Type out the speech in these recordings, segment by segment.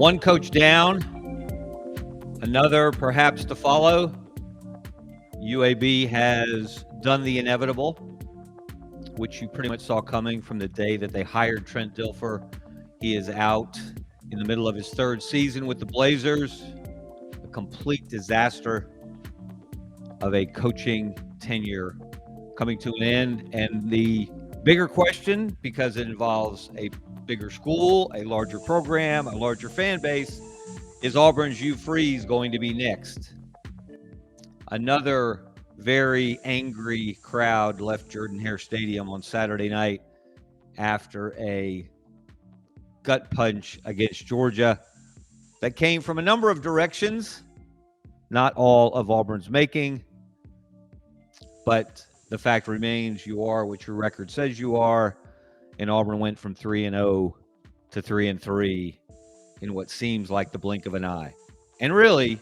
One coach down, another perhaps to follow. UAB has done the inevitable, which you pretty much saw coming from the day that they hired Trent Dilfer. He is out in the middle of his third season with the Blazers. A complete disaster of a coaching tenure coming to an end. And the bigger question, because it involves a bigger school, a larger program, a larger fan base, is Auburn's Hugh Freeze going to be next? Another very angry crowd left Jordan-Hare Stadium on Saturday night after a gut punch against Georgia that came from a number of directions, not all of Auburn's making. But the fact remains, you are what your record says you are, and Auburn went from 3-0 to 3-3 in what seems like the blink of an eye. And really,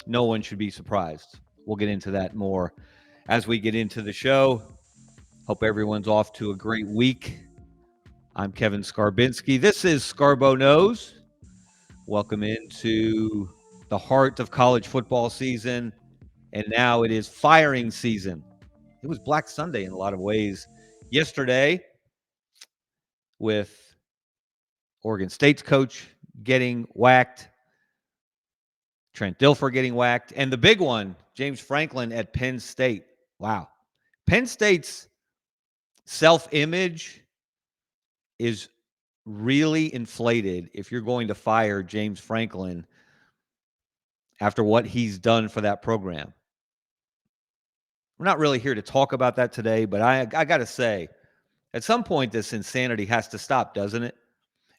no one should be surprised. We'll get into that more as we get into the show. Hope everyone's off to a great week. I'm Kevin Skarbinski. This is Scarbo Knows. Welcome into the heart of college football season, and now it is firing season. It was Black Sunday in a lot of ways yesterday, with Oregon State's coach getting whacked, Trent Dilfer getting whacked, and the big one, James Franklin at Penn State. Wow. Penn State's self-image is really inflated if you're going to fire James Franklin after what he's done for that program. We're not really here to talk about that today, but I got to say, at some point, this insanity has to stop, doesn't it?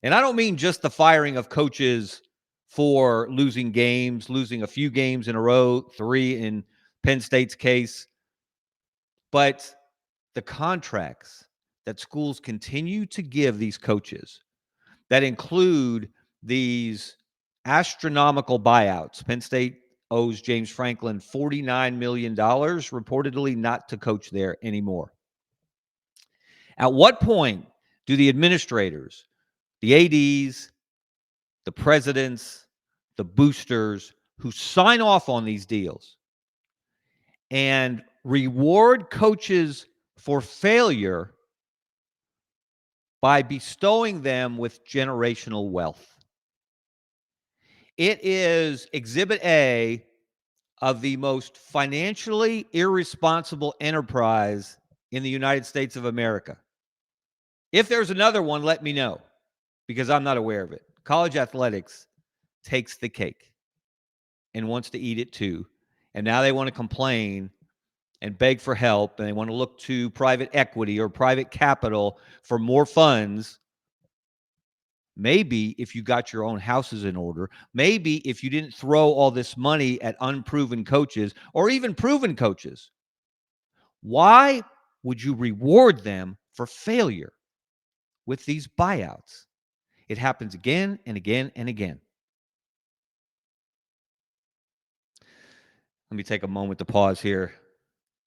And I don't mean just the firing of coaches for losing games, losing a few games in a row, 3 in Penn State's case, but the contracts that schools continue to give these coaches that include these astronomical buyouts. Penn State owes James Franklin $49 million, reportedly not to coach there anymore. At what point do the administrators, the ADs, the presidents, the boosters who sign off on these deals and reward coaches for failure by bestowing them with generational wealth? It is Exhibit A of the most financially irresponsible enterprise in the United States of America. If there's another one, let me know, because I'm not aware of it. College athletics takes the cake and wants to eat it too. And now they want to complain and beg for help, and they want to look to private equity or private capital for more funds. Maybe if you got your own houses in order, maybe if you didn't throw all this money at unproven coaches or even proven coaches, why would you reward them for failure with these buyouts? It happens again and again and again. Let me take a moment to pause here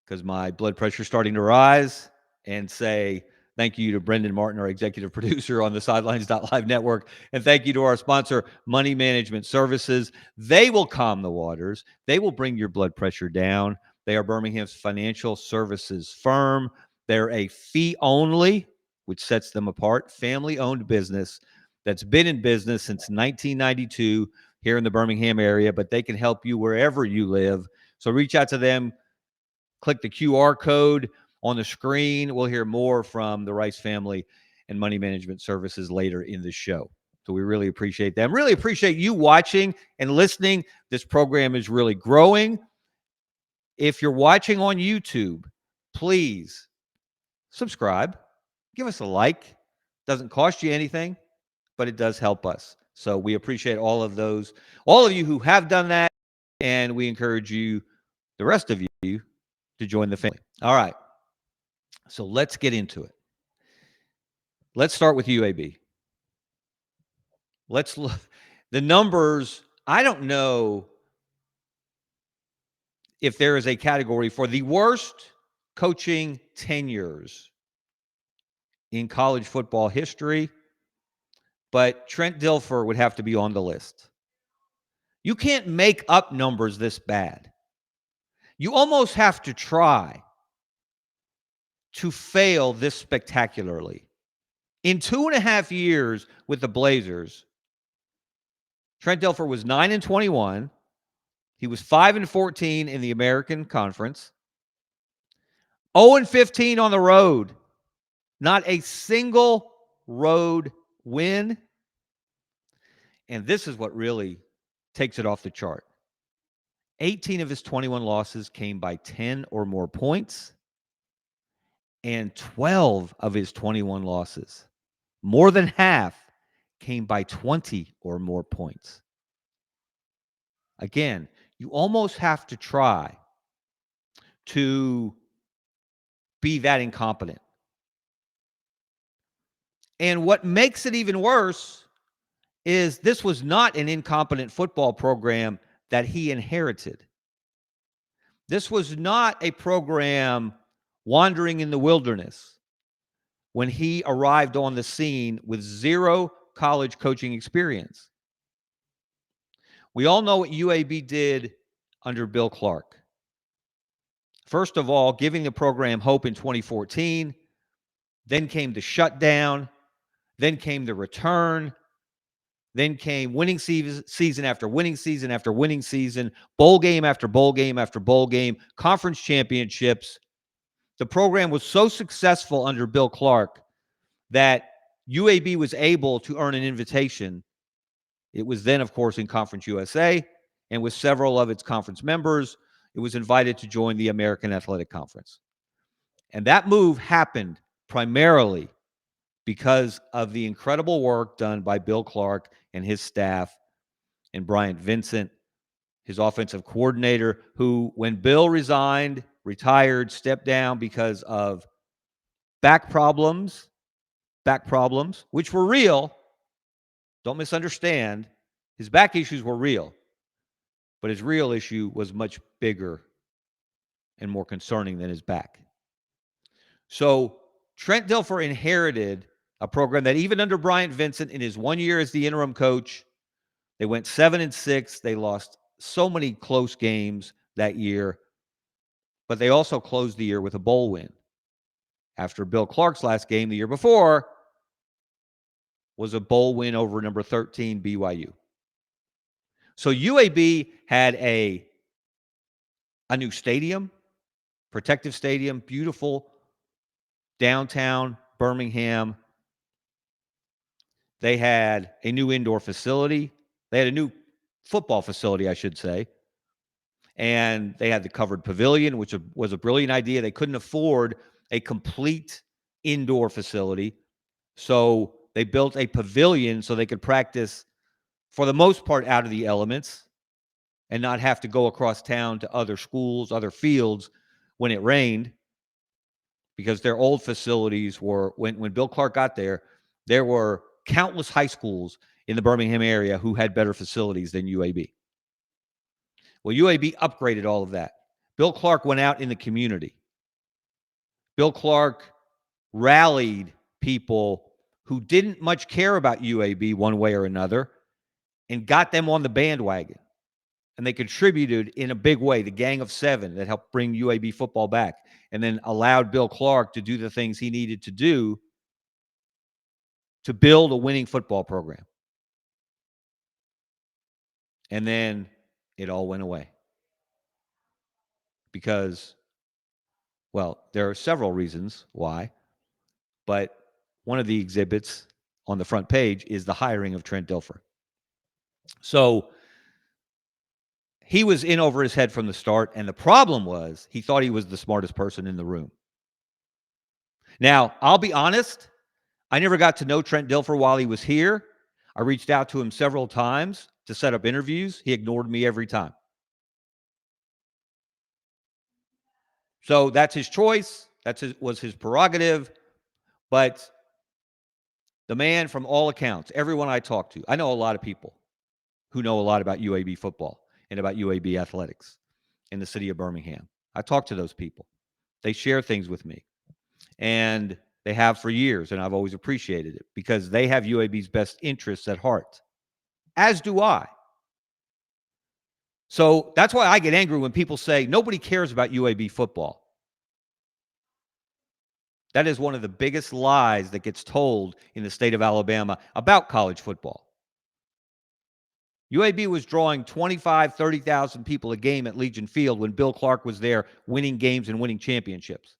because my blood pressure is starting to rise, and say thank you to Brendan Martin, our executive producer on the Sidelines.live network. And thank you to our sponsor, Money Management Services. They will calm the waters. They will bring your blood pressure down. They are Birmingham's financial services firm. They're a fee-only, which sets them apart, family-owned business that's been in business since 1992 here in the Birmingham area, but they can help you wherever you live. So reach out to them. Click the QR code on the screen. We'll hear more from the Rice family and Money Management Services later in the show. So we really appreciate them. Really appreciate you watching and listening. This program is really growing. If you're watching on YouTube, please subscribe. Give us a like. Doesn't cost you anything, but it does help us. So we appreciate all of you who have done that, and we encourage you, the rest of you, to join the family. All right. So let's get into it. Let's start with UAB. Let's look. The numbers, I don't know if there is a category for the worst coaching tenures in college football history, but Trent Dilfer would have to be on the list. You can't make up numbers this bad. You almost have to try to fail this spectacularly. In 2.5 years with the Blazers, Trent Dilfer was 9-21. He was 5-14 in the American Conference. 0-15 on the road. Not a single road win. And this is what really takes it off the chart. 18 of his 21 losses came by 10 or more points. And 12 of his 21 losses, more than half, came by 20 or more points. Again, you almost have to try to be that incompetent. And what makes it even worse is this was not an incompetent football program that he inherited. This was not a program wandering in the wilderness when he arrived on the scene with zero college coaching experience. We all know what UAB did under Bill Clark. First of all, giving the program hope in 2014. Then came the shutdown. Then came the return. Then came winning season after winning season after winning season, bowl game after bowl game after bowl game, conference championships. The program was so successful under Bill Clark that UAB was able to earn an invitation. It was then, of course, in Conference USA, and with several of its conference members, it was invited to join the American Athletic Conference. And that move happened primarily because of the incredible work done by Bill Clark and his staff and Bryant Vincent, his offensive coordinator, who, when Bill resigned, retired, stepped down because of back problems, which were real. Don't misunderstand. His back issues were real, but his real issue was much bigger and more concerning than his back. So Trent Dilfer inherited a program that even under Bryant Vincent in his 1 year as the interim coach, they went 7-6. They lost so many close games that year, but they also closed the year with a bowl win. After Bill Clark's last game the year before was a bowl win over number 13 BYU. So UAB had a new stadium, protective stadium, beautiful downtown Birmingham. They had a new indoor facility. They had a new football facility, I should say. And they had the covered pavilion, which was a brilliant idea. They couldn't afford a complete indoor facility. So they built a pavilion so they could practice, for the most part, out of the elements and not have to go across town to other schools, other fields when it rained, because their old facilities were, when Bill Clark got there were countless high schools in the Birmingham area who had better facilities than UAB. Well, UAB upgraded all of that. Bill Clark went out in the community. Bill Clark rallied people who didn't much care about UAB one way or another and got them on the bandwagon. And they contributed in a big way, the Gang of Seven that helped bring UAB football back, and then allowed Bill Clark to do the things he needed to do to build a winning football program. And then it all went away. Because, well, there are several reasons why, but one of the exhibits on the front page is the hiring of Trent Dilfer. So he was in over his head from the start, and the problem was he thought he was the smartest person in the room. Now, I'll be honest, I never got to know Trent Dilfer while he was here. I reached out to him several times to set up interviews. He ignored me every time. So that's his choice. Was his prerogative. But the man, from all accounts, everyone I talked to, I know a lot of people who know a lot about UAB football and about UAB athletics in the city of Birmingham. I talk to those people. They share things with me. And They have for years, and I've always appreciated it because they have UAB's best interests at heart, as do I. So that's why I get angry when people say nobody cares about UAB football. That is one of the biggest lies that gets told in the state of Alabama about college football. UAB was drawing 25, 30,000 people a game at Legion Field when Bill Clark was there winning games and winning championships.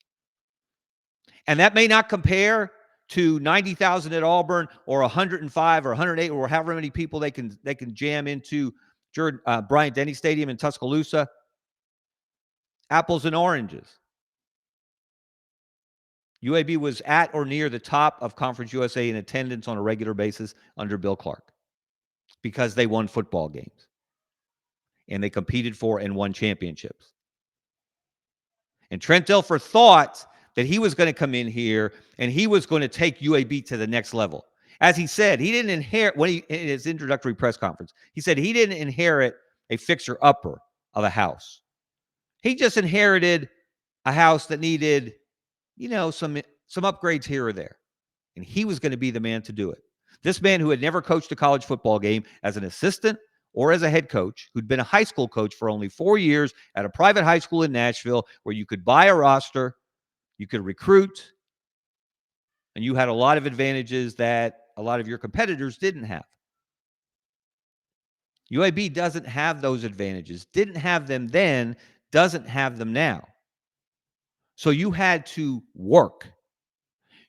And that may not compare to 90,000 at Auburn or 105 or 108 or however many people they can jam into Bryant-Denny Stadium in Tuscaloosa. Apples and oranges. UAB was at or near the top of Conference USA in attendance on a regular basis under Bill Clark because they won football games and they competed for and won championships. And Trent Dilfer thought that he was going to come in here and he was going to take UAB to the next level. As he said, he didn't inherit, in his introductory press conference, he said he didn't inherit a fixer-upper of a house. He just inherited a house that needed, some upgrades here or there. And he was going to be the man to do it. This man who had never coached a college football game as an assistant or as a head coach, who'd been a high school coach for only 4 years at a private high school in Nashville where you could buy a roster, you could recruit, and you had a lot of advantages that a lot of your competitors didn't have. UAB doesn't have those advantages, didn't have them then, doesn't have them now. So you had to work.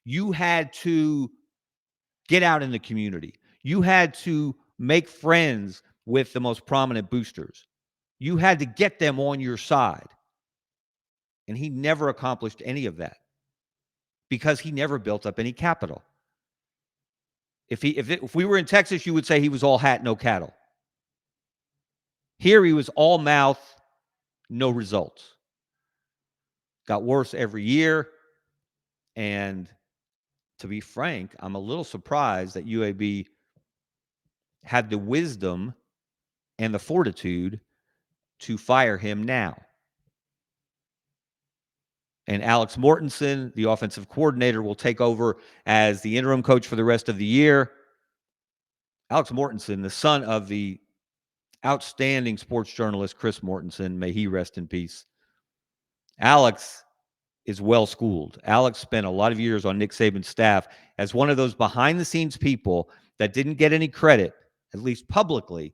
You had to get out in the community. You had to make friends with the most prominent boosters. You had to get them on your side. And he never accomplished any of that because he never built up any capital. If we were in Texas, you would say he was all hat, no cattle. Here he was all mouth, no results. Got worse every year. And to be frank, I'm a little surprised that UAB had the wisdom and the fortitude to fire him now. And Alex Mortensen, the offensive coordinator, will take over as the interim coach for the rest of the year. Alex Mortensen, the son of the outstanding sports journalist Chris Mortensen, may he rest in peace. Alex is well-schooled. Alex spent a lot of years on Nick Saban's staff as one of those behind-the-scenes people that didn't get any credit, at least publicly,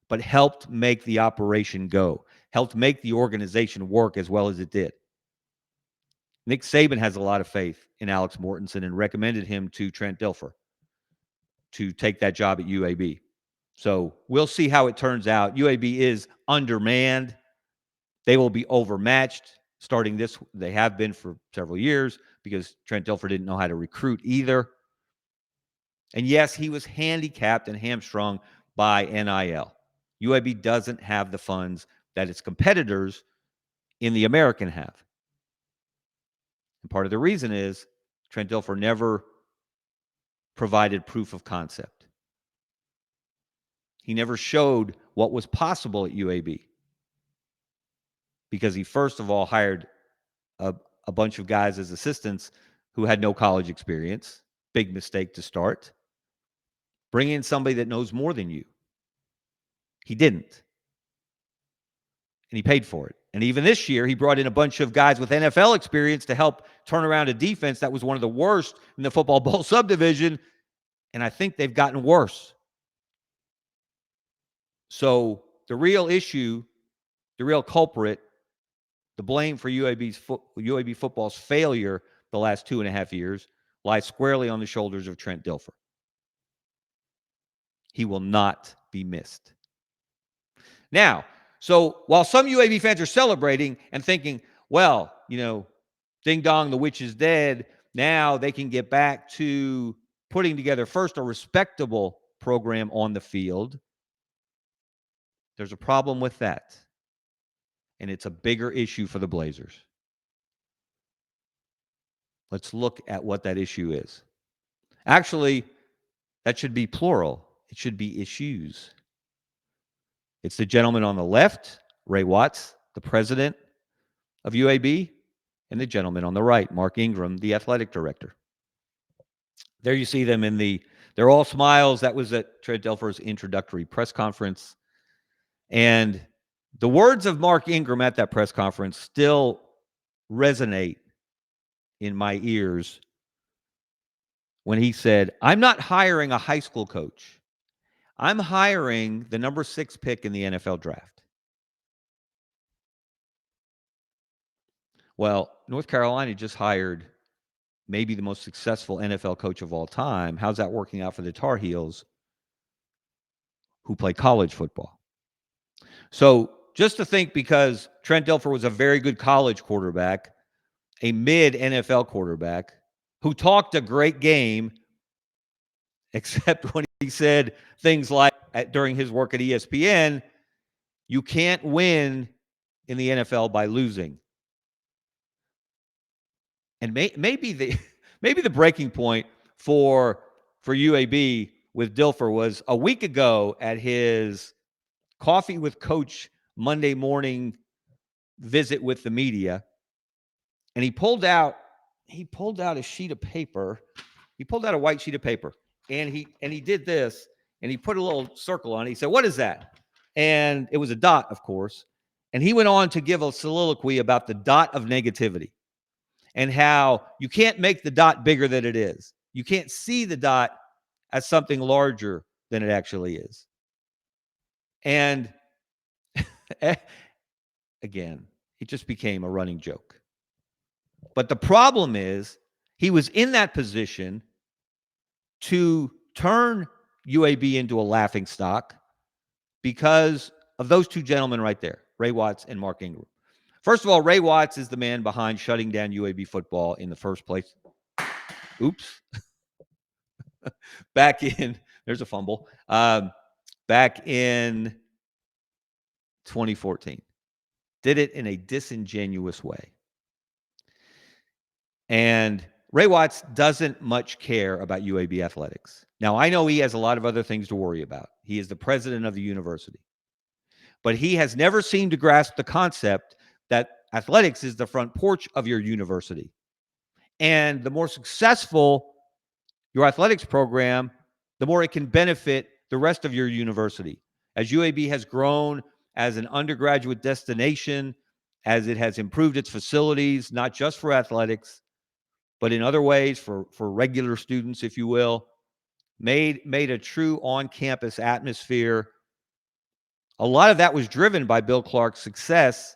but helped make the operation go, helped make the organization work as well as it did. Nick Saban has a lot of faith in Alex Mortensen and recommended him to Trent Dilfer to take that job at UAB. So we'll see how it turns out. UAB is undermanned. They will be overmatched starting this. They have been for several years because Trent Dilfer didn't know how to recruit either. And yes, he was handicapped and hamstrung by NIL. UAB doesn't have the funds that its competitors in the American have. And part of the reason is Trent Dilfer never provided proof of concept. He never showed what was possible at UAB because he first of all hired a bunch of guys as assistants who had no college experience. Big mistake to start. Bring in somebody that knows more than you. He didn't. And he paid for it. And even this year, he brought in a bunch of guys with NFL experience to help turn around a defense that was one of the worst in the Football Bowl Subdivision. And I think they've gotten worse. So the real issue, the real culprit, the blame for UAB football's failure the last 2.5 years lies squarely on the shoulders of Trent Dilfer. He will not be missed. Now, so while some UAB fans are celebrating and thinking, well, ding dong, the witch is dead, now they can get back to putting together first a respectable program on the field, there's a problem with that. And it's a bigger issue for the Blazers. Let's look at what that issue is. Actually, that should be plural. It should be issues. It's the gentleman on the left, Ray Watts, the president of UAB, and the gentleman on the right, Mark Ingram, the athletic director. There you see them they're all smiles. That was at Trent Dilfer's introductory press conference. And the words of Mark Ingram at that press conference still resonate in my ears when he said, "I'm not hiring a high school coach. I'm hiring the number 6 pick in the NFL draft." Well, North Carolina just hired maybe the most successful NFL coach of all time. How's that working out for the Tar Heels, who play college football? So just to think, because Trent Dilfer was a very good college quarterback, a mid NFL quarterback, who talked a great game, except when he said things like during his work at ESPN, you can't win in the NFL by losing. And maybe the breaking point for UAB with Dilfer was a week ago at his Coffee with Coach Monday morning visit with the media, and he pulled out a sheet of paper. He pulled out a white sheet of paper, and he did this, and he put a little circle on it. He said, "What is that?" And it was a dot, of course. And he went on to give a soliloquy about the dot of negativity and how you can't make the dot bigger than it is. You can't see the dot as something larger than it actually is. And again, it just became a running joke. But the problem is he was in that position to turn UAB into a laughingstock because of those two gentlemen right there, Ray Watts and Mark Ingram. First of all, Ray Watts is the man behind shutting down UAB football in the first place. Oops. There's a fumble. Back in 2014. Did it in a disingenuous way. And Ray Watts doesn't much care about UAB athletics. Now, I know he has a lot of other things to worry about. He is the president of the university. But he has never seemed to grasp the concept that athletics is the front porch of your university. And the more successful your athletics program, the more it can benefit the rest of your university. As UAB has grown as an undergraduate destination, as it has improved its facilities, not just for athletics, but in other ways for regular students, if you will, made a true on-campus atmosphere. A lot of that was driven by Bill Clark's success.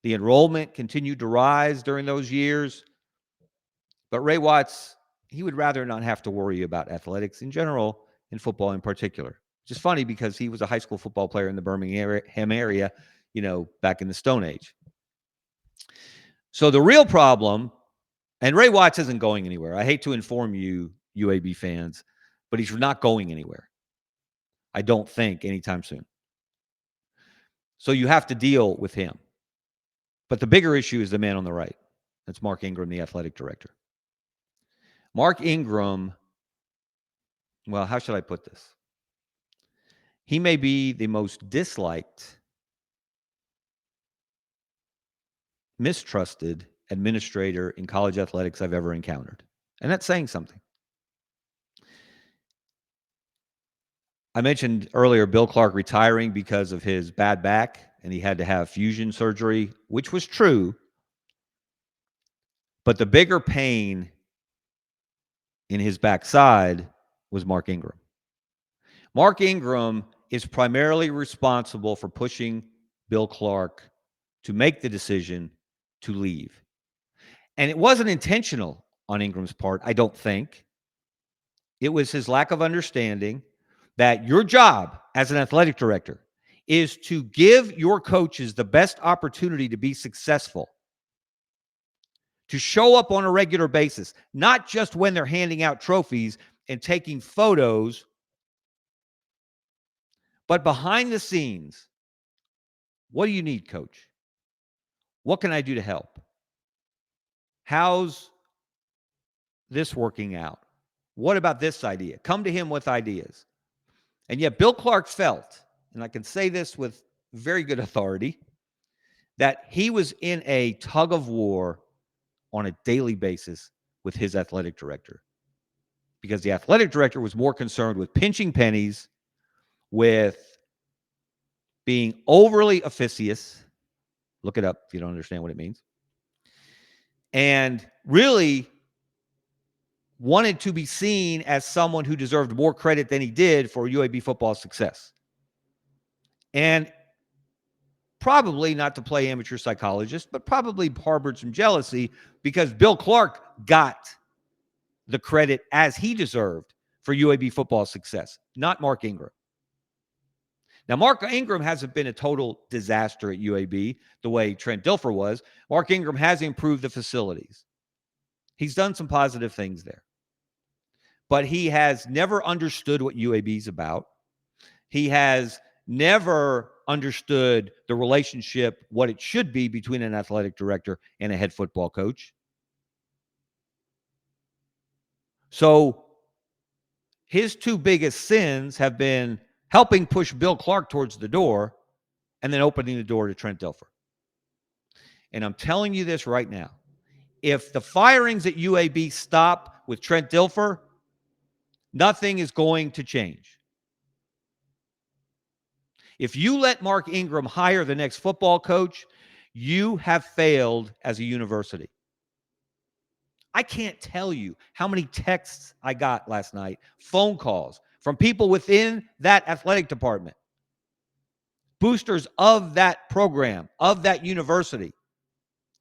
The enrollment continued to rise during those years. But Ray Watts, he would rather not have to worry about athletics in general, and football in particular. Which is funny because he was a high school football player in the Birmingham area, back in the Stone Age. So the real problem, and Ray Watts isn't going anywhere. I hate to inform you, UAB fans, but he's not going anywhere. I don't think anytime soon. So you have to deal with him. But the bigger issue is the man on the right. That's Mark Ingram, the athletic director. Mark Ingram, well, how should I put this? He may be the most disliked, mistrusted administrator in college athletics I've ever encountered. And that's saying something. I mentioned earlier Bill Clark retiring because of his bad back, and he had to have fusion surgery, which was true. But the bigger pain in his backside was Mark Ingram. Mark Ingram is primarily responsible for pushing Bill Clark to make the decision to leave. And it wasn't intentional on Ingram's part, I don't think. It was his lack of understanding that your job as an athletic director is to give your coaches the best opportunity to be successful, to show up on a regular basis, not just when they're handing out trophies and taking photos, but behind the scenes. What do you need, coach? What can I do to help? How's this working out? What about this idea? Come to him with ideas. And yet Bill Clark felt, and I can say this with very good authority, that he was in a tug of war on a daily basis with his athletic director. because the athletic director was more concerned with pinching pennies, with being overly officious. Look it up if you don't understand what it means. And really wanted to be seen as someone who deserved more credit than he did for UAB football's success. And probably, not to play amateur psychologist, but probably harbored some jealousy because Bill Clark got the credit as he deserved for UAB football's success, not Mark Ingram. Now, Mark Ingram hasn't been a total disaster at UAB the way Trent Dilfer was. Mark Ingram has improved the facilities. He's done some positive things there. But he has never understood what UAB is about. He has never understood the relationship, what it should be between an athletic director and a head football coach. So his two biggest sins have been helping push Bill Clark towards the door and then opening the door to Trent Dilfer. And I'm telling you this right now. If the firings at UAB stop with Trent Dilfer, nothing is going to change. If you let Mark Ingram hire the next football coach, you have failed as a university. I can't tell you how many texts I got last night, phone calls from people within that athletic department, boosters of that program, of that university,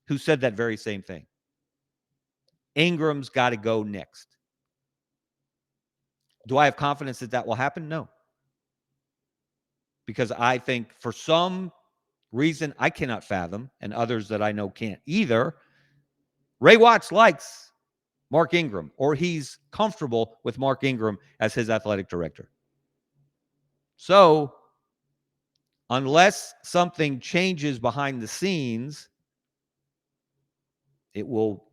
who said that very same thing. Ingram's got to go next. Do I have confidence that that will happen? No. Because I think for some reason I cannot fathom, and others that I know can't either, Ray Watts likes Mark Ingram, or he's comfortable with Mark Ingram as his athletic director. So, unless something changes behind the scenes, it will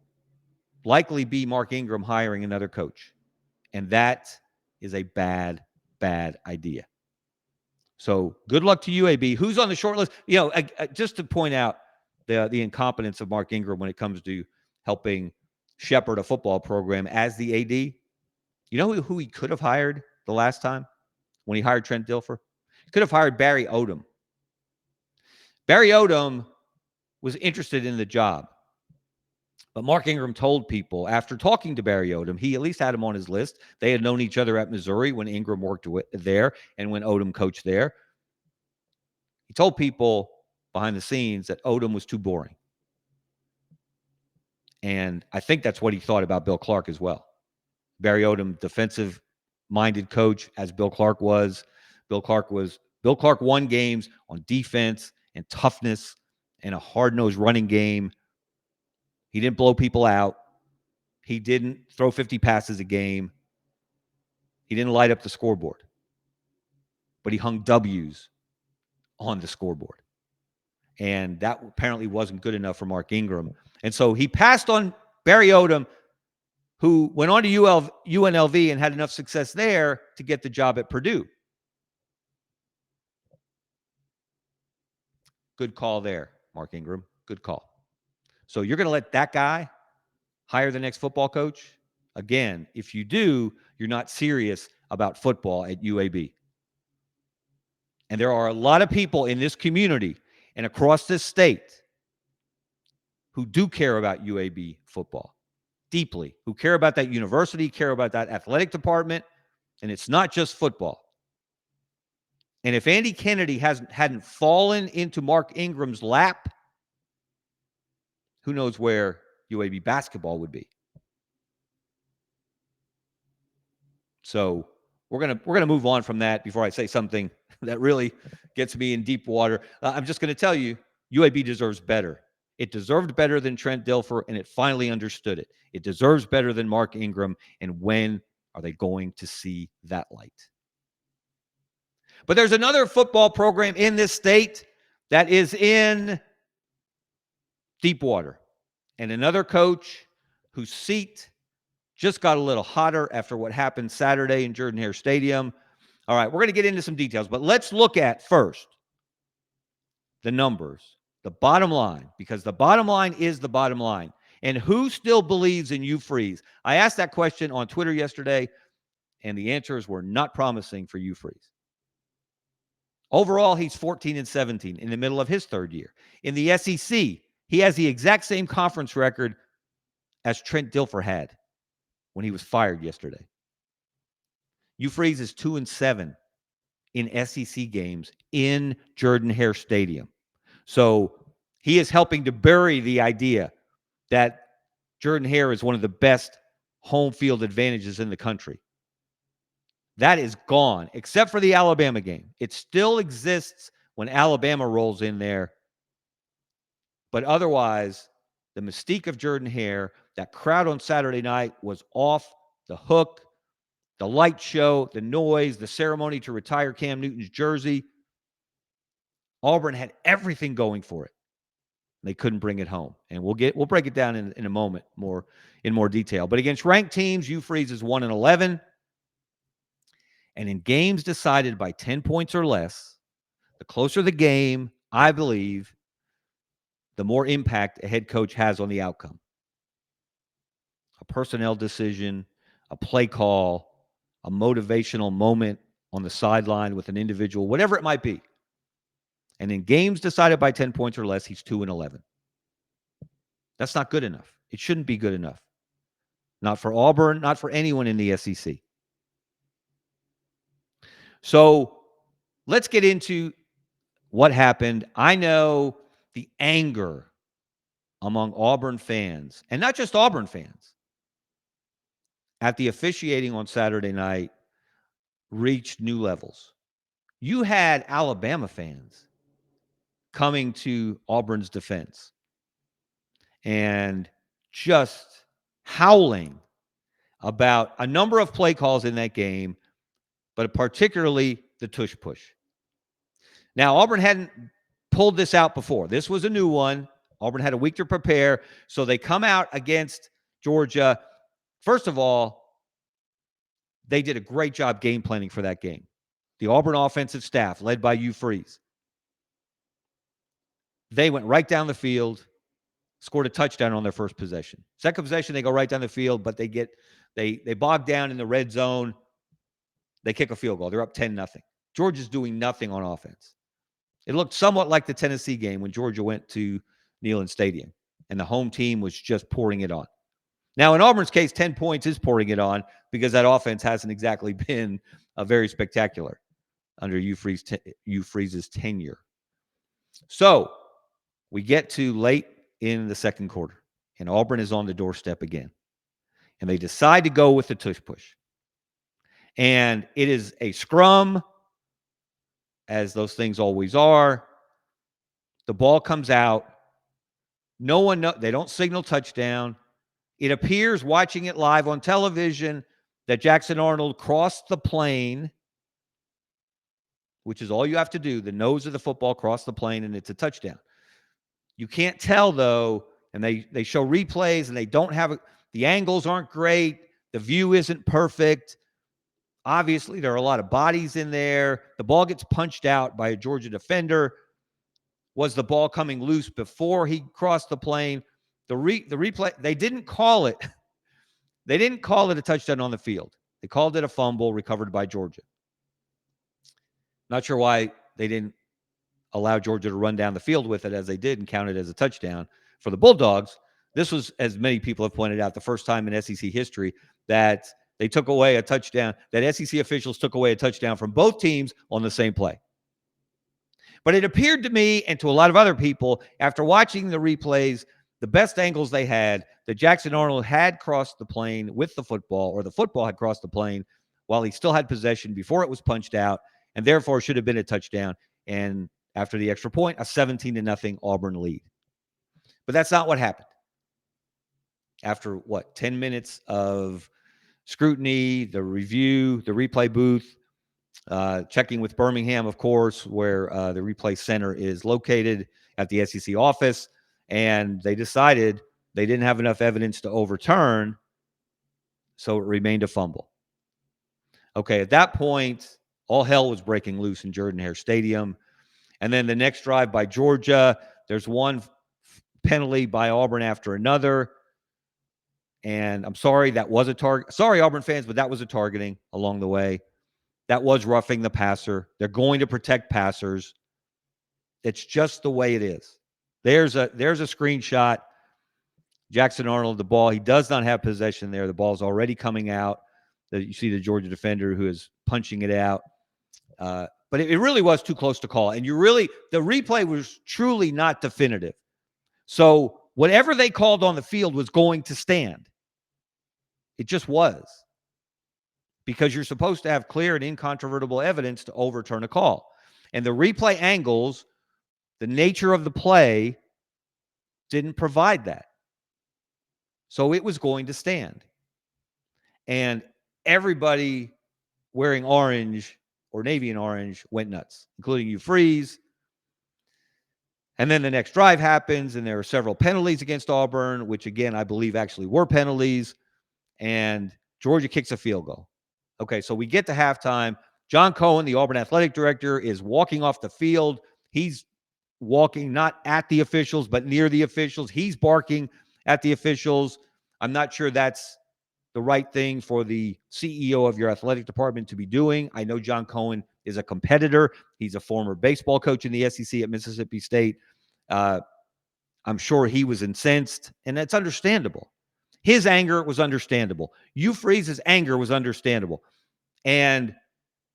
likely be Mark Ingram hiring another coach. And that is a bad, bad idea. So good luck to UAB. Who's on the short list? You know, just to point out the incompetence of Mark Ingram when it comes to helping shepherd a football program as the AD. You know who he could have hired the last time when he hired Trent Dilfer? He could have hired Barry Odom. Barry Odom was interested in the job. But Mark Ingram told people after talking to Barry Odom, he at least had him on his list. They had known each other at Missouri when Ingram worked there and when Odom coached there. He told people behind the scenes that Odom was too boring. And I think that's what he thought about Bill Clark as well. Barry Odom, defensive-minded coach, as Bill Clark was. Bill Clark won games on defense and toughness and a hard-nosed running game. He didn't blow people out. He didn't throw 50 passes a game. He didn't light up the scoreboard. But he hung W's on the scoreboard. And that apparently wasn't good enough for Mark Ingram. And so he passed on Barry Odom, who went on to UNLV and had enough success there to get the job at Purdue. Good call there, Mark Ingram. Good call. So you're going to let that guy hire the next football coach? Again, if you do, you're not serious about football at UAB. And there are a lot of people in this community and across this state who do care about UAB football deeply, who care about that university, care about that athletic department, and it's not just football. And if Andy Kennedy hadn't fallen into Mark Ingram's lap, who knows where UAB basketball would be. So we're gonna move on from that before I say something that really gets me in deep water. I'm just going to tell you, UAB deserves better. It deserved better than Trent Dilfer, and it finally understood it. It deserves better than Mark Ingram, and when are they going to see that light? But there's another football program in this state that is in deep water, and another coach whose seat just got a little hotter after what happened Saturday in Jordan-Hare Stadium. All right, we're going to get into some details, but let's look at first the numbers, the bottom line, because the bottom line is the bottom line. And who still believes in Hugh Freeze? I asked that question on Twitter yesterday. And the answers were not promising for Hugh Freeze. Overall, he's 14-17 in the middle of his third year. In the SEC, he has the exact same conference record as Trent Dilfer had when he was fired yesterday. Hugh Freeze is 2-7 in SEC games in Jordan-Hare Stadium. So he is helping to bury the idea that Jordan-Hare is one of the best home field advantages in the country. That is gone, except for the Alabama game. It still exists when Alabama rolls in there. But otherwise, the mystique of Jordan-Hare, that crowd on Saturday night was off the hook. The light show, the noise, the ceremony to retire Cam Newton's jersey. Auburn had everything going for it. They couldn't bring it home. And we'll break it down in a moment in more detail. But against ranked teams, Hugh Freeze is 1-11. And in games decided by 10 points or less, the closer the game, I believe, the more impact a head coach has on the outcome. A personnel decision, a play call, a motivational moment on the sideline with an individual, whatever it might be. And in games decided by 10 points or less, he's 2-11. That's not good enough. It shouldn't be good enough. Not for Auburn, not for anyone in the SEC. So let's get into what happened. I know the anger among Auburn fans, and not just Auburn fans, at the officiating on Saturday night reached new levels. You had Alabama fans coming to Auburn's defense and just howling about a number of play calls in that game, but particularly the tush push. Now, Auburn hadn't pulled this out before. This was a new one. Auburn had a week to prepare, so they come out against Georgia. First of all, they did a great job game planning for that game. The Auburn offensive staff, led by Hugh Freeze, they went right down the field, scored a touchdown on their first possession. Second possession, they go right down the field, but they bog down in the red zone. They kick a field goal. They're up 10-0. Georgia's doing nothing on offense. It looked somewhat like the Tennessee game when Georgia went to Neyland Stadium, and the home team was just pouring it on. Now, in Auburn's case, 10 points is pouring it on because that offense hasn't exactly been very spectacular under Hugh Freeze's tenure. So we get to late in the second quarter, and Auburn is on the doorstep again. And they decide to go with the tush push. And it is a scrum, as those things always are. The ball comes out. No one knows. They don't signal touchdown. It appears, watching it live on television, that Jackson Arnold crossed the plane, which is all you have to do. The nose of the football crossed the plane, and it's a touchdown. You can't tell, though, and they show replays, and they don't have the angles aren't great. The view isn't perfect. Obviously, there are a lot of bodies in there. The ball gets punched out by a Georgia defender. Was the ball coming loose before he crossed the plane? The replay, they didn't call it. They didn't call it a touchdown on the field. They called it a fumble recovered by Georgia. Not sure why they didn't allow Georgia to run down the field with it as they did and count it as a touchdown. For the Bulldogs, this was, as many people have pointed out, the first time in SEC history that they took away a touchdown, that SEC officials took away a touchdown from both teams on the same play. But it appeared to me and to a lot of other people, after watching the replays, the best angles they had, that Jackson Arnold had crossed the plane with the football, or the football had crossed the plane while he still had possession before it was punched out, and therefore should have been a touchdown. And after the extra point, a 17-0 Auburn lead. But that's not what happened. After 10 minutes of scrutiny, the review, the replay booth, checking with Birmingham, of course, where the replay center is located at the SEC office, and they decided they didn't have enough evidence to overturn, so it remained a fumble. Okay, at that point, all hell was breaking loose in Jordan-Hare Stadium. And then the next drive by Georgia, there's one penalty by Auburn after another. And I'm sorry that was a target. Sorry, Auburn fans, but that was a targeting along the way. That was roughing the passer. They're going to protect passers. It's just the way it is. There's a screenshot. Jackson Arnold, the ball, he does not have possession there. The ball's already coming out. You see the Georgia defender who is punching it out. But it really was too close to call. And the replay was truly not definitive. So whatever they called on the field was going to stand. It just was. Because you're supposed to have clear and incontrovertible evidence to overturn a call. And the replay angles, the nature of the play, didn't provide that. So it was going to stand. And everybody wearing orange or navy and orange went nuts, including Hugh Freeze. And then the next drive happens, and there are several penalties against Auburn, which, again, I believe actually were penalties. And Georgia kicks a field goal. Okay, so we get to halftime. John Cohen, the Auburn athletic director, is walking off the field. He's walking not at the officials, but near the officials. He's barking at the officials. I'm not sure that's the right thing for the CEO of your athletic department to be doing. I know John Cohen is a competitor. He's a former baseball coach in the SEC at Mississippi State. I'm sure he was incensed, and that's understandable. His anger was understandable. Hugh Freeze's anger was understandable. And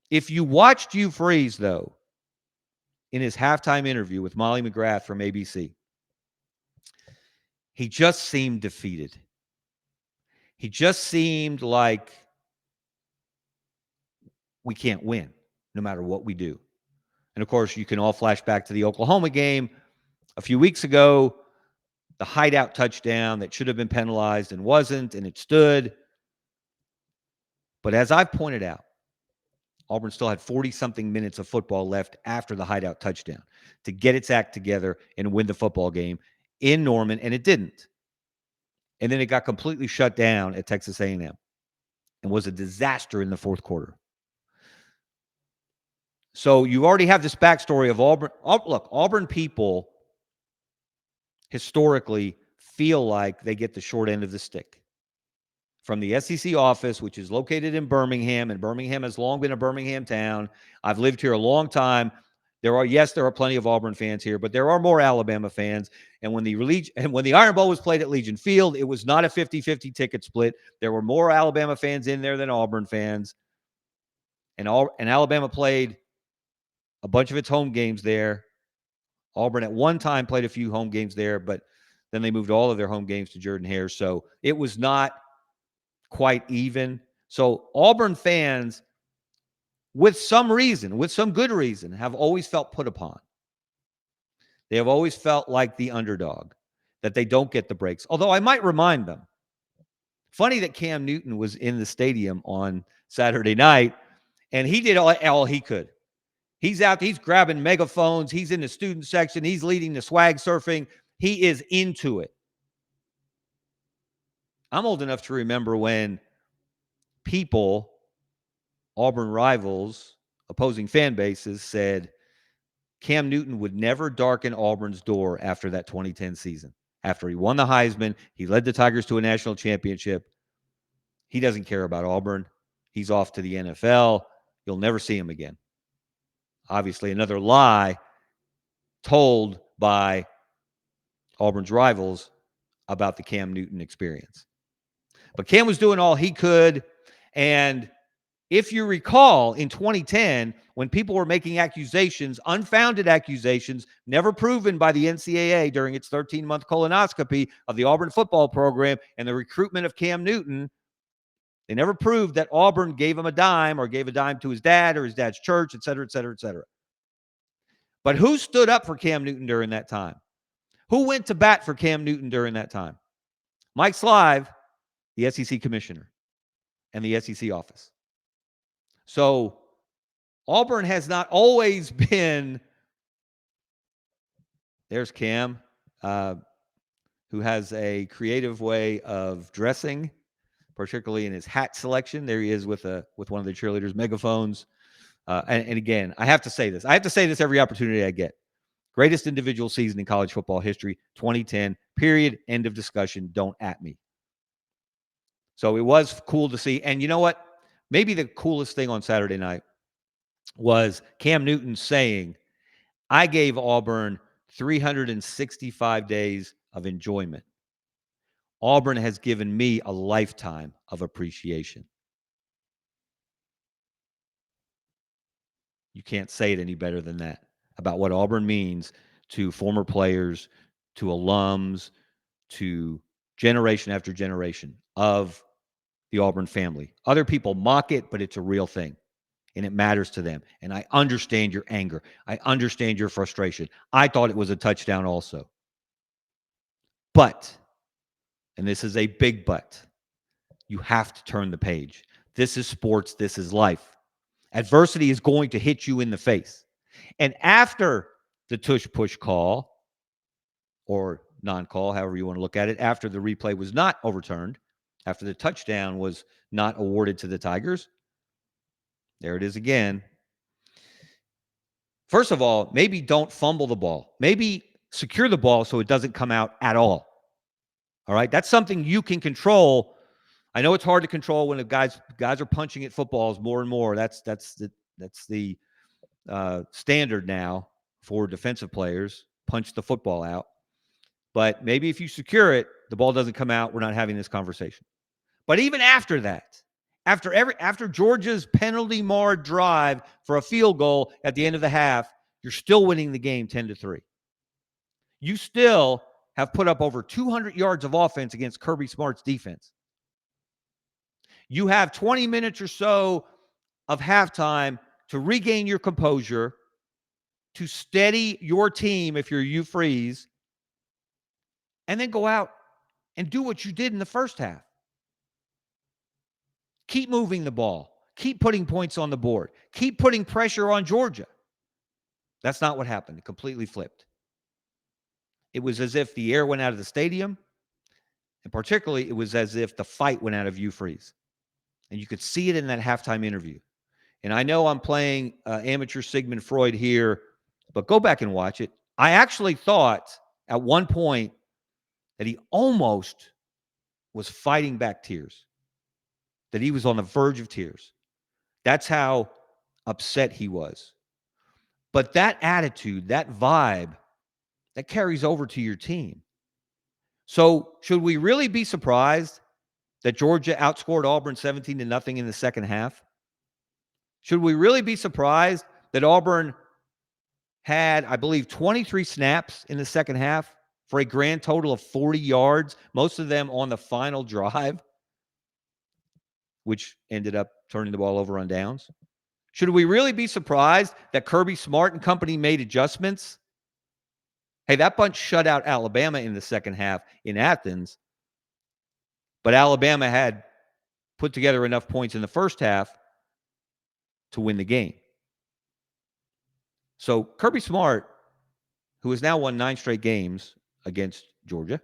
if you watched Hugh Freeze, though, in his halftime interview with Molly McGrath from ABC, he just seemed defeated. He just seemed like we can't win no matter what we do. And, of course, you can all flash back to the Oklahoma game a few weeks ago, the hideout touchdown that should have been penalized and wasn't, and it stood. But as I've pointed out, Auburn still had 40-something minutes of football left after the hideout touchdown to get its act together and win the football game in Norman, and it didn't. And then it got completely shut down at Texas A&M and was a disaster in the fourth quarter. So you already have this backstory of Auburn. Look, Auburn people historically feel like they get the short end of the stick. From the SEC office, which is located in Birmingham, and Birmingham has long been a Birmingham town. I've lived here a long time. There are plenty of Auburn fans here, but there are more Alabama fans. And when the Iron Bowl was played at Legion Field, it was not a 50-50 ticket split. There were more Alabama fans in there than Auburn fans. And Alabama played a bunch of its home games there. Auburn at one time played a few home games there, but then they moved all of their home games to Jordan-Hare. So it was not quite even. So Auburn fans, with some good reason, have always felt put upon. They have always felt like the underdog, that they don't get the breaks. Although I might remind them, funny that Cam Newton was in the stadium on Saturday night, and he did all he could. He's out, he's grabbing megaphones, he's in the student section, he's leading the swag surfing. He is into it. I'm old enough to remember when people, Auburn rivals, opposing fan bases, said Cam Newton would never darken Auburn's door after that 2010 season. After he won the Heisman, he led the Tigers to a national championship. He doesn't care about Auburn. He's off to the NFL. You'll never see him again. Obviously, another lie told by Auburn's rivals about the Cam Newton experience. But Cam was doing all he could. And if you recall, in 2010, when people were making accusations, unfounded accusations, never proven by the NCAA during its 13-month colonoscopy of the Auburn football program and the recruitment of Cam Newton, they never proved that Auburn gave him a dime or gave a dime to his dad or his dad's church, et cetera, et cetera, et cetera. But who stood up for Cam Newton during that time? Who went to bat for Cam Newton during that time? Mike Slive, the SEC commissioner, and the SEC office. So Auburn has not always been, there's Cam, who has a creative way of dressing, particularly in his hat selection. There he is with one of the cheerleaders' megaphones. And again, I have to say this. I have to say this every opportunity I get. Greatest individual season in college football history, 2010, period, end of discussion, don't at me. So it was cool to see. And you know what? Maybe the coolest thing on Saturday night was Cam Newton saying, I gave Auburn 365 days of enjoyment. Auburn has given me a lifetime of appreciation. You can't say it any better than that about what Auburn means to former players, to alums, to generation after generation of the Auburn family. Other people mock it, but it's a real thing, and it matters to them. And I understand your anger. I understand your frustration. I thought it was a touchdown also. But, and this is a big but, you have to turn the page. This is sports. This is life. Adversity is going to hit you in the face. And after the tush-push call, or non-call, however you want to look at it, after the replay was not overturned, after the touchdown was not awarded to the Tigers, there it is again. First of all, maybe don't fumble the ball. Maybe secure the ball so it doesn't come out at all. All right? That's something you can control. I know it's hard to control when the guys are punching at footballs more and more. That's the standard now for defensive players. Punch the football out. But maybe if you secure it, the ball doesn't come out. We're not having this conversation. But even after that, after Georgia's penalty-marred drive for a field goal at the end of the half, you're still winning the game 10-3. You still have put up over 200 yards of offense against Kirby Smart's defense. You have 20 minutes or so of halftime to regain your composure, to steady your team if you're Hugh Freeze, and then go out and do what you did in the first half. Keep moving the ball. Keep putting points on the board. Keep putting pressure on Georgia. That's not what happened. It completely flipped. It was as if the air went out of the stadium, and particularly it was as if the fight went out of Hugh Freeze. And you could see it in that halftime interview. And I know I'm playing amateur Sigmund Freud here, but go back and watch it. I actually thought at one point that he almost was fighting back tears, that he was on the verge of tears. That's how upset he was. But that attitude, that vibe, that carries over to your team. So should we really be surprised that Georgia outscored Auburn 17-0 in the second half? Should we really be surprised that Auburn had, I believe, 23 snaps in the second half for a grand total of 40 yards, most of them on the final drive, which ended up turning the ball over on downs? Should we really be surprised that Kirby Smart and company made adjustments? Hey, that bunch shut out Alabama in the second half in Athens, but Alabama had put together enough points in the first half to win the game. So Kirby Smart, who has now won 9 straight games against Georgia,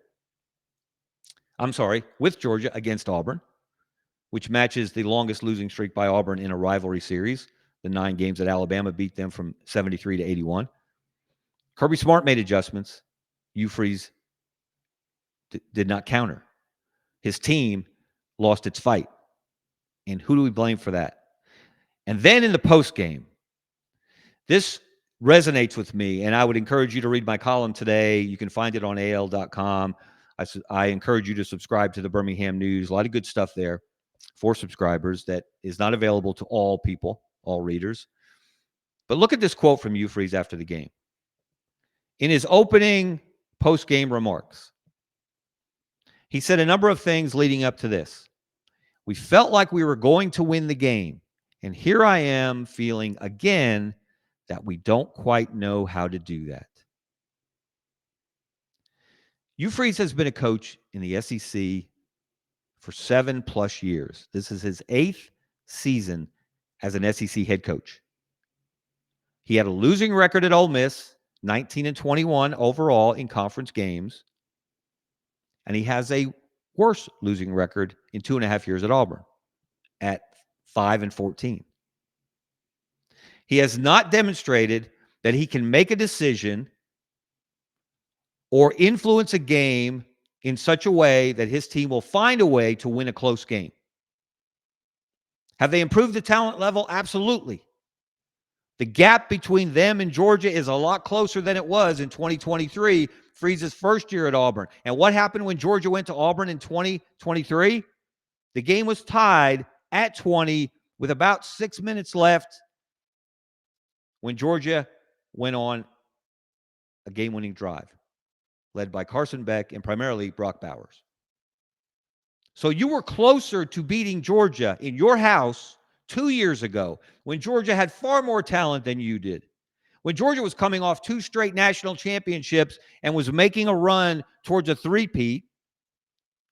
with Georgia against Auburn, which matches the longest losing streak by Auburn in a rivalry series, the 9 games that Alabama beat them from 73 to 81. Kirby Smart made adjustments. Hugh Freeze did not counter. His team lost its fight. And who do we blame for that? And then in the postgame, this resonates with me, and I would encourage you to read my column today. You can find it on al.com. I encourage you to subscribe to the Birmingham News. A lot of good stuff there for subscribers that is not available to all people, all readers. But look at this quote from Hugh Freeze after the game. In his opening post-game remarks, he said a number of things leading up to this. We felt like we were going to win the game, and here I am feeling again that we don't quite know how to do that. Hugh Freeze has been a coach in the SEC for 7+ years. This is his 8th season as an SEC head coach. He had a losing record at Ole Miss, 19-21 overall in conference games. And he has a worse losing record in 2.5 years at Auburn at 5-14. He has not demonstrated that he can make a decision or influence a game in such a way that his team will find a way to win a close game. Have they improved the talent level? Absolutely. The gap between them and Georgia is a lot closer than it was in 2023, Freeze's first year at Auburn. And what happened when Georgia went to Auburn in 2023? The game was tied at 20 with about 6 minutes left when Georgia went on a game-winning drive led by Carson Beck and primarily Brock Bowers. So you were closer to beating Georgia in your house 2 years ago when Georgia had far more talent than you did. When Georgia was coming off 2 straight national championships and was making a run towards a three-peat,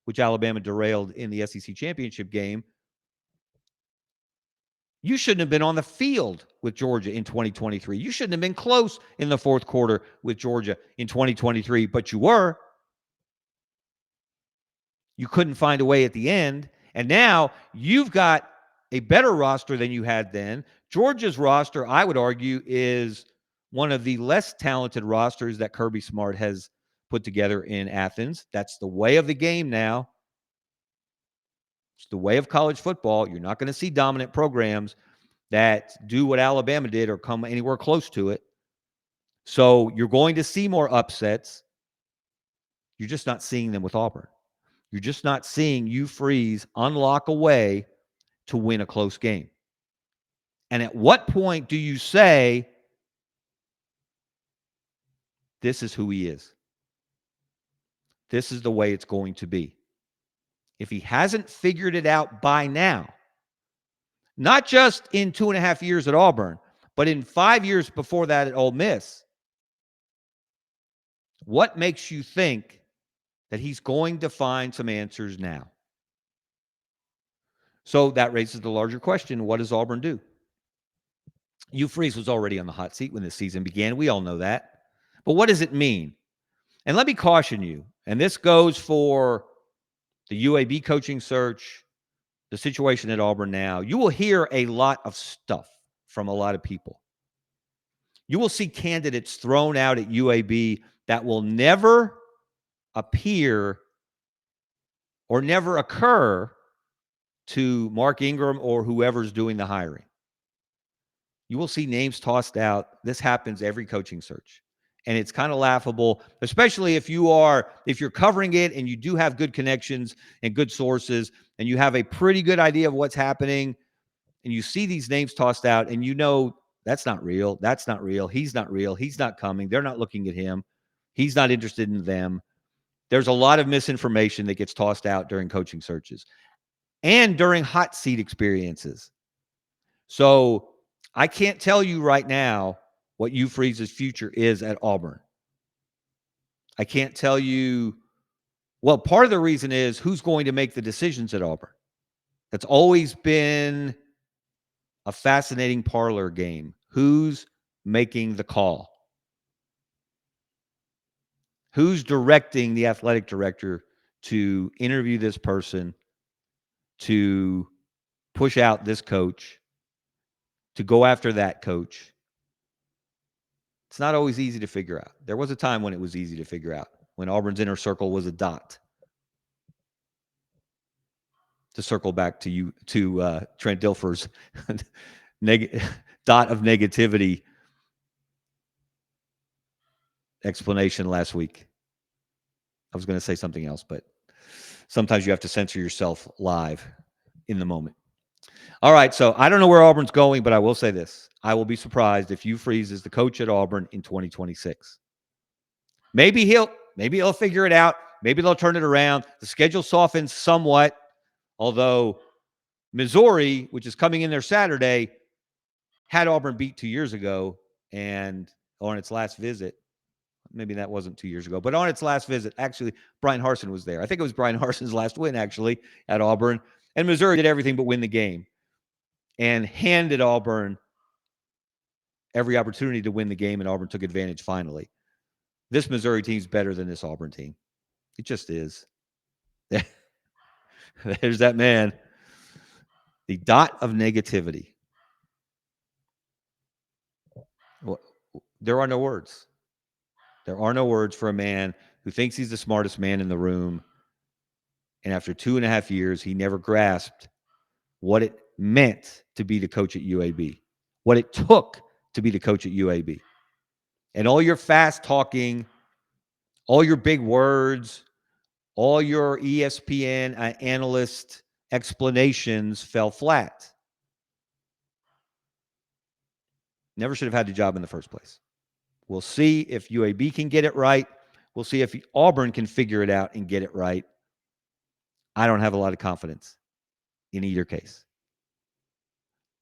which Alabama derailed in the SEC championship game, you shouldn't have been on the field with Georgia in 2023. You shouldn't have been close in the fourth quarter with Georgia in 2023, but you were. You couldn't find a way at the end. And now you've got a better roster than you had then. Georgia's roster, I would argue, is one of the less talented rosters that Kirby Smart has put together in Athens. That's the way of the game now. It's the way of college football. You're not going to see dominant programs that do what Alabama did or come anywhere close to it. So you're going to see more upsets. You're just not seeing them with Auburn. You're just not seeing Hugh Freeze unlock a way to win a close game. And at what point do you say, this is who he is? This is the way it's going to be. If he hasn't figured it out by now, not just in 2.5 years at Auburn, but in 5 years before that at Ole Miss, what makes you think that he's going to find some answers now? So that raises the larger question, what does Auburn do? Hugh Freeze was already on the hot seat when the season began. We all know that. But what does it mean? And let me caution you, and this goes for the UAB coaching search, the situation at Auburn now. You will hear a lot of stuff from a lot of people. You will see candidates thrown out at UAB that will never appear or never occur to Mark Ingram or whoever's doing the hiring. You will see names tossed out. This happens every coaching search. And it's kind of laughable, especially if you're covering it and you do have good connections and good sources and you have a pretty good idea of what's happening and you see these names tossed out and you know that's not real. That's not real. He's not real. He's not coming. They're not looking at him. He's not interested in them. There's a lot of misinformation that gets tossed out during coaching searches and during hot seat experiences. So I can't tell you right now what Hugh Freeze's future is at Auburn. I can't tell you. Well, part of the reason is who's going to make the decisions at Auburn. That's always been a fascinating parlor game. Who's making the call? Who's directing the athletic director to interview this person, to push out this coach, to go after that coach? It's not always easy to figure out. There was a time when it was easy to figure out, when Auburn's inner circle was a dot. To circle back to Trent Dilfer's dot of negativity explanation last week. I was going to say something else, but sometimes you have to censor yourself live in the moment. All right, so I don't know where Auburn's going, but I will say this. I will be surprised if Hugh Freeze is the coach at Auburn in 2026. Maybe he'll figure it out. Maybe they'll turn it around. The schedule softens somewhat, although Missouri, which is coming in there Saturday, had Auburn beat 2 years ago, and on its last visit, maybe that wasn't 2 years ago, but on its last visit, actually, Brian Harsin was there. I think it was Brian Harsin's last win, actually, at Auburn. And Missouri did everything but win the game and handed Auburn every opportunity to win the game, and Auburn took advantage finally. This Missouri team's better than this Auburn team. It just is. There's that man. The dot of negativity. Well, there are no words. There are no words for a man who thinks he's the smartest man in the room. And after 2.5 years, he never grasped what it meant to be the coach at UAB, what it took to be the coach at UAB. And all your fast talking, all your big words, all your ESPN analyst explanations fell flat. Never should have had the job in the first place. We'll see if UAB can get it right. We'll see if Auburn can figure it out and get it right. I don't have a lot of confidence in either case.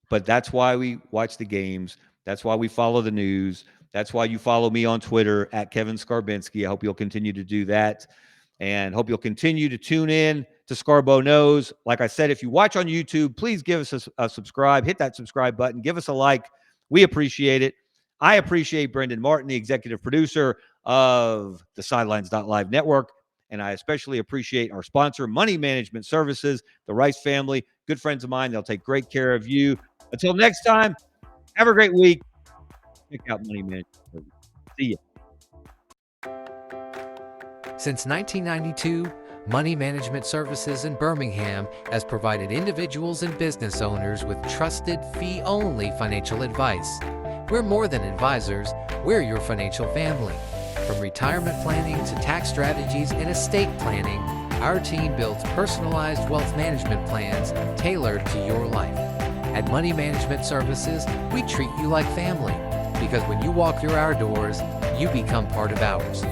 But that's why we watch the games. That's why we follow the news. That's why you follow me on Twitter at Kevin Skarbinski. I hope you'll continue to do that. And hope you'll continue to tune in to Scarbo Knows. Like I said, if you watch on YouTube, please give us a subscribe. Hit that subscribe button. Give us a like. We appreciate it. I appreciate Brendan Martin, the executive producer of the Sidelines.live network. And I especially appreciate our sponsor, Money Management Services, the Rice family, good friends of mine. They'll take great care of you. Until next time, have a great week. Check out Money Management Services. See you. Since 1992, Money Management Services in Birmingham has provided individuals and business owners with trusted, fee-only financial advice. We're more than advisors, we're your financial family. From retirement planning to tax strategies and estate planning, our team builds personalized wealth management plans tailored to your life. At Money Management Services, we treat you like family, because when you walk through our doors, you become part of ours.